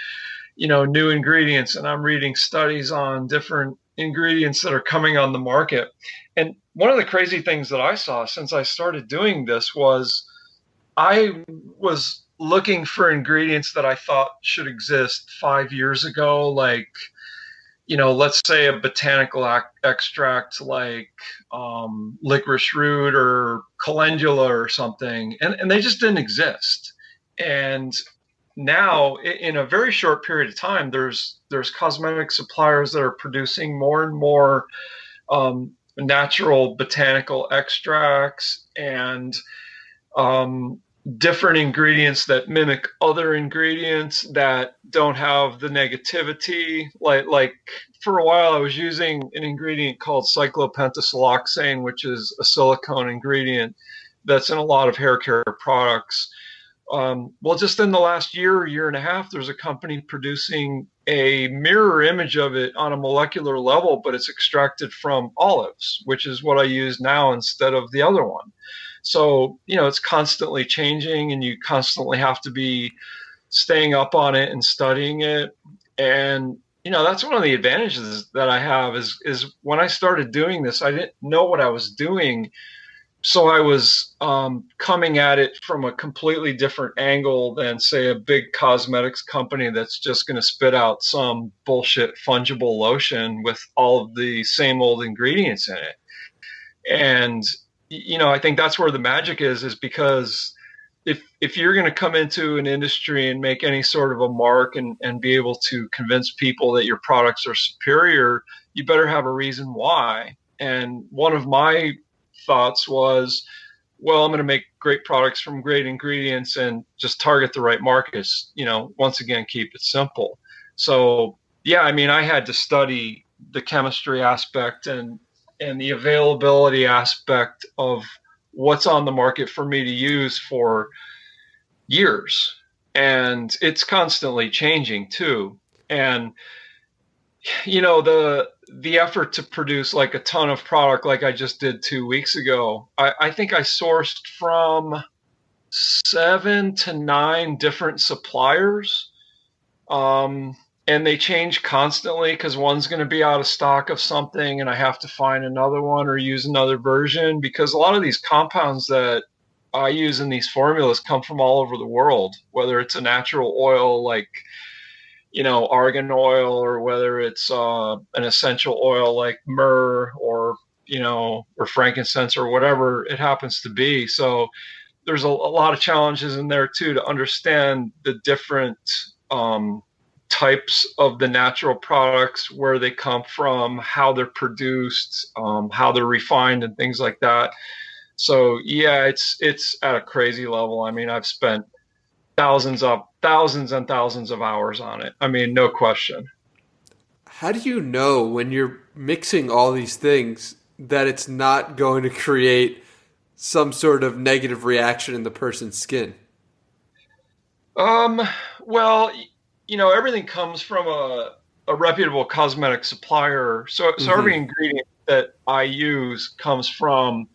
new ingredients, and I'm reading studies on different ingredients that are coming on the market. And one of the crazy things that I saw since I started doing this was I was looking for ingredients that I thought should exist 5 years ago, like, let's say a botanical extract like licorice root or calendula or something, and they just didn't exist. And now, in a very short period of time, there's cosmetic suppliers that are producing more and more natural botanical extracts and different ingredients that mimic other ingredients that don't have the negativity. Like for a while, I was using an ingredient called cyclopentasiloxane, which is a silicone ingredient that's in a lot of hair care products. Well, just in the last year and a half, there's a company producing a mirror image of it on a molecular level, but it's extracted from olives, which is what I use now instead of the other one. So, it's constantly changing, and you constantly have to be staying up on it and studying it. And, that's one of the advantages that I have is when I started doing this, I didn't know what I was doing. So I was coming at it from a completely different angle than, say, a big cosmetics company that's just going to spit out some bullshit fungible lotion with all of the same old ingredients in it. And, I think that's where the magic is because if you're going to come into an industry and make any sort of a mark and be able to convince people that your products are superior, you better have a reason why. And one of my thoughts was, well, I'm going to make great products from great ingredients and just target the right markets, once again, keep it simple. So, yeah, I had to study the chemistry aspect and the availability aspect of what's on the market for me to use for years. And it's constantly changing too. And, the effort to produce like a ton of product like I just did 2 weeks ago, I think I sourced from 7 to 9 different suppliers. And they change constantly because one's going to be out of stock of something and I have to find another one or use another version, because a lot of these compounds that I use in these formulas come from all over the world, whether it's a natural oil like argan oil, or whether it's an essential oil like myrrh or frankincense or whatever it happens to be. So there's a lot of challenges in there too to understand the different types of the natural products, where they come from, how they're produced, how they're refined, and things like that. So yeah, it's at a crazy level. I've spent thousands and thousands of hours on it. No question. How do you know when you're mixing all these things that it's not going to create some sort of negative reaction in the person's skin? Well, everything comes from a reputable cosmetic supplier. So every ingredient that I use comes from,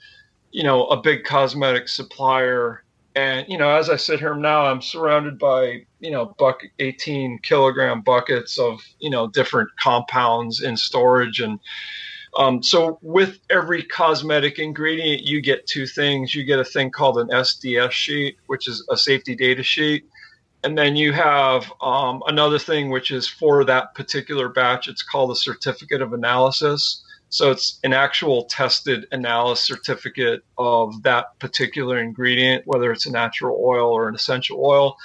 a big cosmetic supplier. And, as I sit here now, I'm surrounded by, 18 kilogram buckets of, different compounds in storage. And so with every cosmetic ingredient, you get two things. You get a thing called an SDS sheet, which is a safety data sheet. And then you have another thing, which is for that particular batch. It's called a certificate of analysis. So it's an actual tested analysis certificate of that particular ingredient, whether it's a natural oil or an essential oil.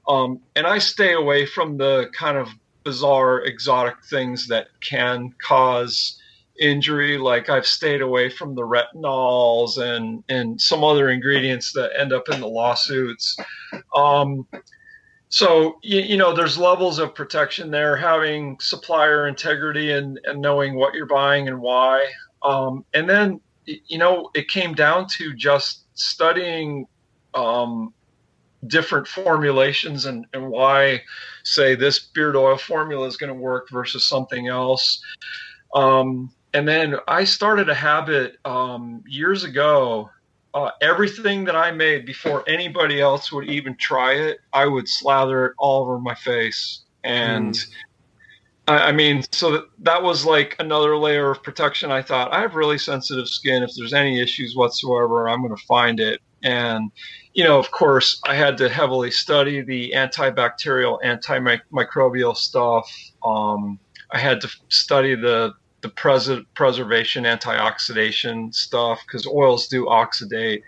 And I stay away from the kind of bizarre, exotic things that can cause injury. Like I've stayed away from the retinols and some other ingredients that end up in the lawsuits. So, there's levels of protection there, having supplier integrity and knowing what you're buying and why. And then, it came down to just studying different formulations and why, say, this beard oil formula is going to work versus something else. And then I started a habit years ago. Everything that I made before anybody else would even try it, I would slather it all over my face. And I mean, so that was like another layer of protection. I thought, I have really sensitive skin. If there's any issues whatsoever, I'm going to find it. And, of course, I had to heavily study the antibacterial, antimicrobial stuff. I had to study the preservation, antioxidation stuff, because oils do oxidate.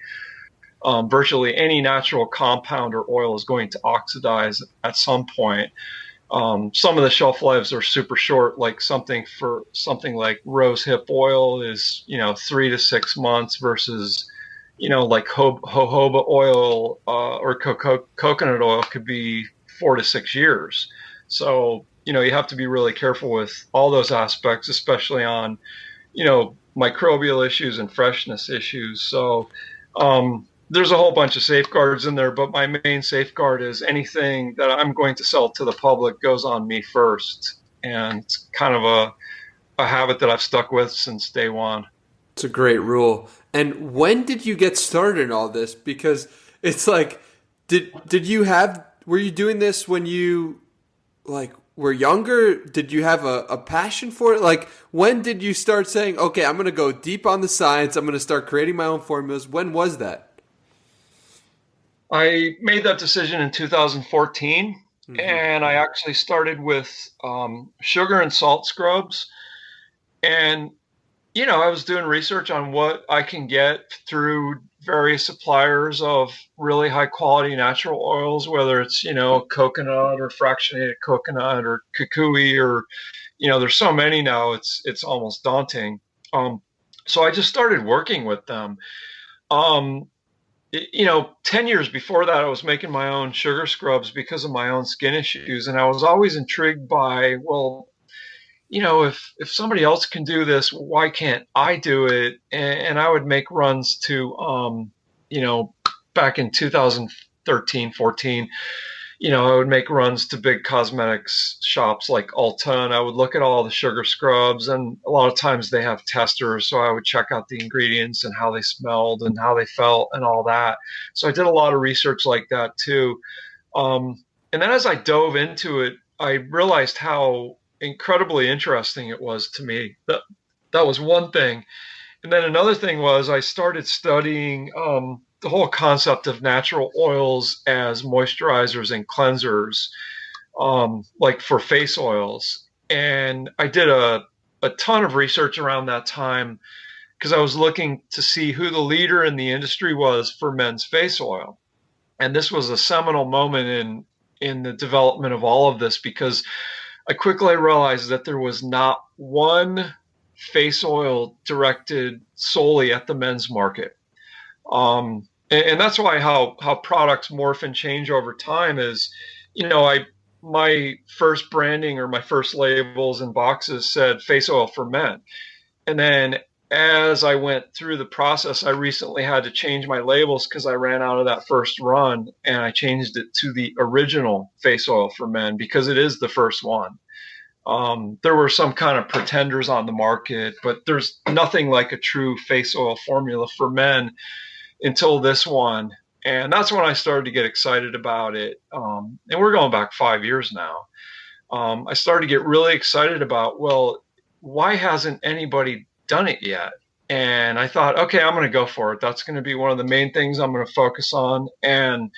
Virtually any natural compound or oil is going to oxidize at some point. Some of the shelf lives are super short, like something like rose hip oil is, 3 to 6 months versus, like jojoba oil or coconut oil could be 4 to 6 years. So, you have to be really careful with all those aspects, especially on, microbial issues and freshness issues. So, there's a whole bunch of safeguards in there, but my main safeguard is anything that I'm going to sell to the public goes on me first. And it's kind of a habit that I've stuck with since day one. It's a great rule. And when did you get started in all this? Because it's like, were you doing this when you were younger? Did you have a passion for it? Like, when did you start saying, okay, I'm going to go deep on the science, I'm going to start creating my own formulas? When was that? I made that decision in 2014, and I actually started with sugar and salt scrubs. And, I was doing research on what I can get through various suppliers of really high quality natural oils, whether it's, coconut or fractionated coconut or kukui or, there's so many now, it's almost daunting. So I just started working with them. 10 years before that, I was making my own sugar scrubs because of my own skin issues. And I was always intrigued by, well, if somebody else can do this, why can't I do it? And I would make runs to, back in 2013, 14, I would make runs to big cosmetics shops like Ulta, and I would look at all the sugar scrubs, and a lot of times they have testers, so I would check out the ingredients and how they smelled and how they felt and all that. So I did a lot of research like that too. And then as I dove into it, I realized how incredibly interesting it was to me. That was one thing. And then another thing was I started studying the whole concept of natural oils as moisturizers and cleansers, like for face oils. And I did a ton of research around that time because I was looking to see who the leader in the industry was for men's face oil. And this was a seminal moment in the development of all of this, because I quickly realized that there was not one face oil directed solely at the men's market. And that's why how products morph and change over time is, my first branding or my first labels and boxes said face oil for men. And then as I went through the process, I recently had to change my labels because I ran out of that first run, and I changed it to the original face oil for men because it is the first one. There were some kind of pretenders on the market, but there's nothing like a true face oil formula for men until this one. And that's when I started to get excited about it. And we're going back 5 years now. I started to get really excited about, well, why hasn't anybody done it yet? And I thought, okay, I'm going to go for it. That's going to be one of the main things I'm going to focus on. And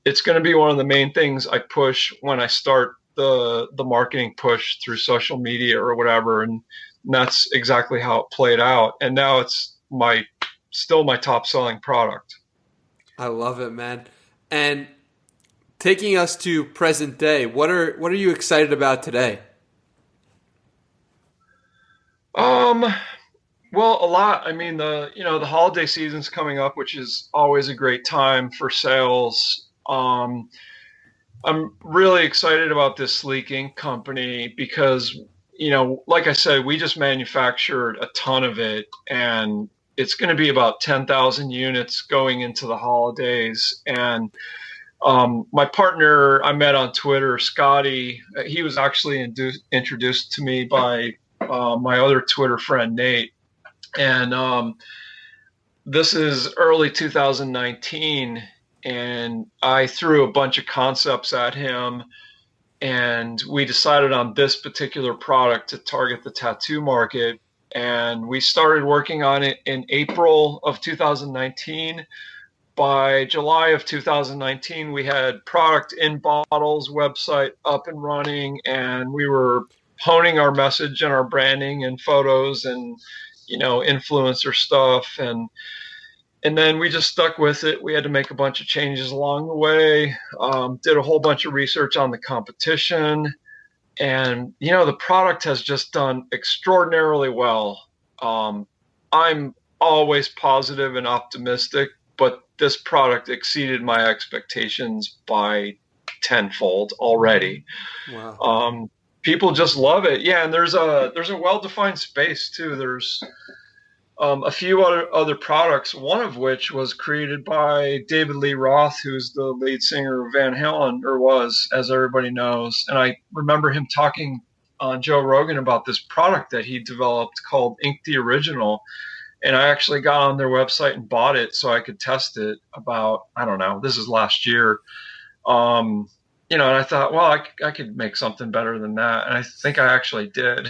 it's going to be one of the main things I push when I start the marketing push through social media or whatever. And that's exactly how it played out. And now it's still my top selling product. I love it, man. And taking us to present day, what are you excited about today? Well, a lot. I mean, the holiday season's coming up, which is always a great time for sales. I'm really excited about this Sleek Ink company because, like I said, we just manufactured a ton of it, and it's going to be about 10,000 units going into the holidays. And my partner I met on Twitter, Scotty, he was actually introduced to me by my other Twitter friend, Nate. And this is early 2019, and I threw a bunch of concepts at him, and we decided on this particular product to target the tattoo market. And we started working on it in April of 2019. By July of 2019, we had product in bottles, website up and running, and we were honing our message and our branding and photos and, influencer stuff. And then we just stuck with it. We had to make a bunch of changes along the way, did a whole bunch of research on the competition. And, the product has just done extraordinarily well. I'm always positive and optimistic, but this product exceeded my expectations by tenfold already. Wow. People just love it. Yeah, and there's a well-defined space too. There's a few other products, one of which was created by David Lee Roth, who's the lead singer of Van Halen, or was, as everybody knows. And I remember him talking on Joe Rogan about this product that he developed called Ink the Original. And I actually got on their website and bought it so I could test it about, I don't know, this is last year. And I thought, well, I could make something better than that. And I think I actually did.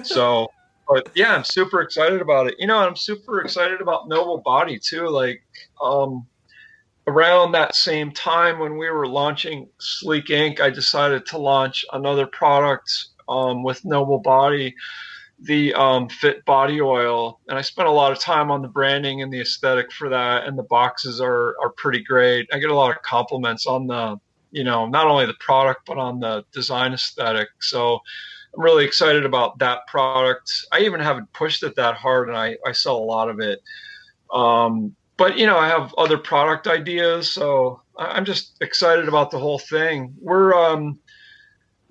So, but yeah, I'm super excited about it. I'm super excited about Noble Body too. Like, around that same time when we were launching Sleek Ink, I decided to launch another product, with Noble Body, the Fit Body Oil. And I spent a lot of time on the branding and the aesthetic for that. And the boxes are pretty great. I get a lot of compliments on the, not only the product, but on the design aesthetic. So I'm really excited about that product. I even haven't pushed it that hard, and I sell a lot of it. But, I have other product ideas. So I'm just excited about the whole thing. We're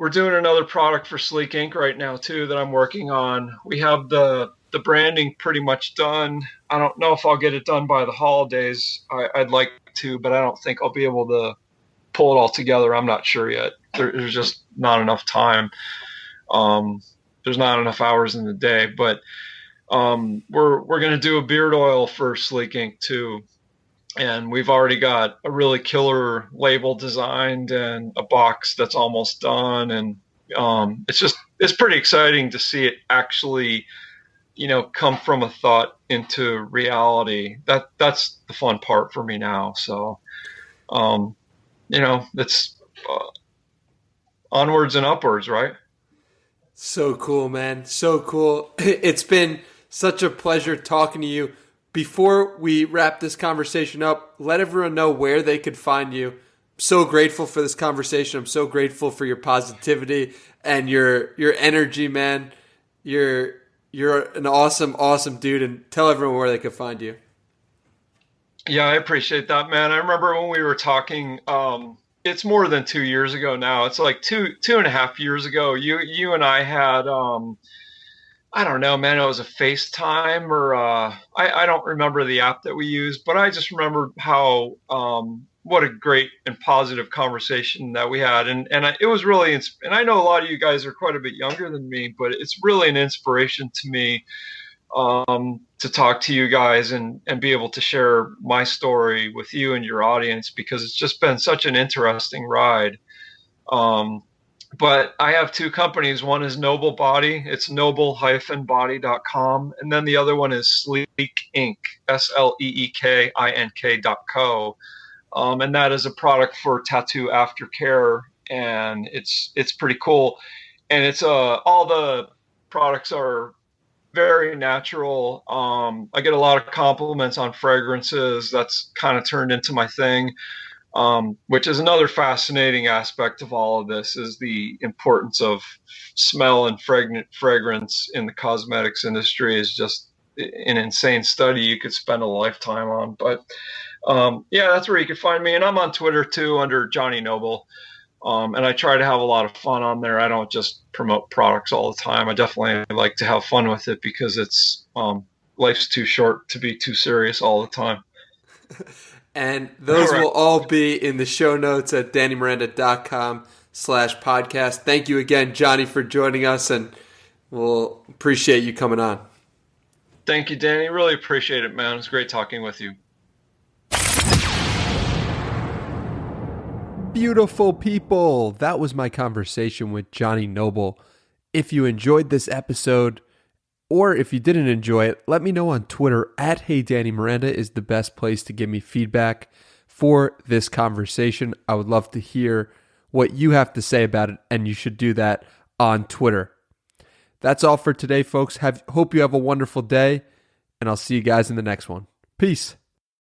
doing another product for Sleek Ink right now too that I'm working on. We have the branding pretty much done. I don't know if I'll get it done by the holidays. I'd like to, but I don't think I'll be able to pull it all together. I'm not sure yet. There's just not enough time. There's not enough hours in the day, but we're going to do a beard oil for Sleek Ink too. And we've already got a really killer label designed and a box that's almost done. And it's pretty exciting to see it actually, come from a thought into reality. That's the fun part for me now. So, it's onwards and upwards, right? So cool, man. So cool. It's been such a pleasure talking to you. Before we wrap this conversation up, let everyone know where they could find you. I'm so grateful for this conversation. I'm so grateful for your positivity and your energy, man. You're an awesome dude, and tell everyone where they could find you. Yeah, I appreciate that, man. I remember when we were talking, it's more than 2 years ago now. It's like two and a half years ago. You and I had, I don't know, man, it was a FaceTime or I don't remember the app that we used, but I just remember how what a great and positive conversation that we had. And it was really, and I know a lot of you guys are quite a bit younger than me, but it's really an inspiration to me to talk to you guys and be able to share my story with you and your audience, because it's just been such an interesting ride. But I have two companies. One is Noble Body. It's noble-body.com. And then the other one is Sleek Ink, SLEEKINK.co. And that is a product for tattoo aftercare. And it's pretty cool. And it's all the products are very natural. I get a lot of compliments on fragrances. That's kind of turned into my thing. Which is another fascinating aspect of all of this, is the importance of smell and fragrance in the cosmetics industry is just an insane study you could spend a lifetime on. But yeah, that's where you can find me. And I'm on Twitter too under Johnny Noble. And I try to have a lot of fun on there. I don't just promote products all the time. I definitely like to have fun with it because it's life's too short to be too serious all the time. And those will all be in the show notes at DannyMiranda.com/podcast. Thank you again, Johnny, for joining us, and we'll appreciate you coming on. Thank you, Danny. Really appreciate it, man. It was great talking with you. Beautiful people. That was my conversation with Johnny Noble. If you enjoyed this episode, or if you didn't enjoy it, let me know on Twitter at HeyDannyMiranda is the best place to give me feedback for this conversation. I would love to hear what you have to say about it, and you should do that on Twitter. That's all for today, folks. Hope you have a wonderful day, and I'll see you guys in the next one. Peace.